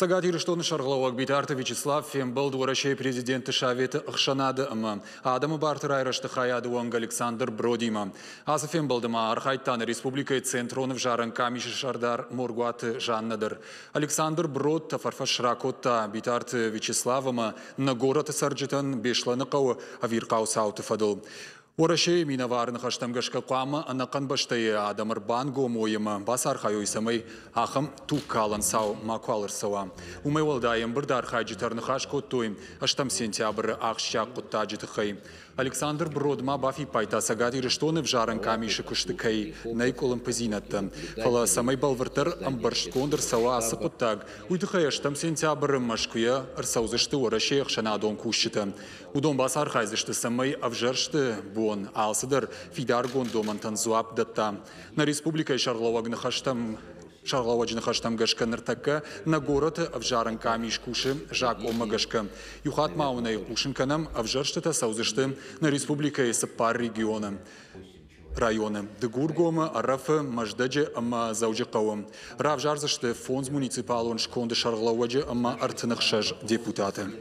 Сагатир штон шарглауак битарты Вячеслав Фембл дворачей президенты Шаветы Ахшанады ама. Адамы бартыр айрашты хаяды уанг Александр Бродима. Азы Фемблдыма архайттаны республикай центронов жарын камиші шардар моргуаты жаннадыр. Александр Брод тафарфа шракотта битарты Вячеславыма на гораты сарджитан бешланы қауы авирқау сауты фадыл. Орашей минаварын хаштамгашка қамы анақан баштайы адамыр банго мойымы басар хайой самай ахым тук калан сау макуалыр сауа. Умай валдайым бірді архайджитарны хаш коттойым аштам сентябры ақшак құттаджиты хай. Александр Бродма бафи пайта сагати рештоны в жарын камиші күшті кай найколым пазинатты. Фала самай балвыртыр амбаршкондыр сауа асы құттаг. Уйды хай аштам сентябры машкуя арсаузышты орашей ақшанадон күшіті. Удон басар хайзышты самай авжаршты бон алсыдыр фидаргон домантан зуап датта. На республикай шарлауагны хаштам Шарлауаджны хаштам гашка ныртакка на город авжаран камиш куши жак омагашка. Юхат маунай кушинканам авжарштата саузышты на республика и пар региона. Районы. Дегургома арафы маждаджи ама заужикауам. Равжарзашты фонд муниципалон шконды шарлауаджи ама артынықшаж депутаты.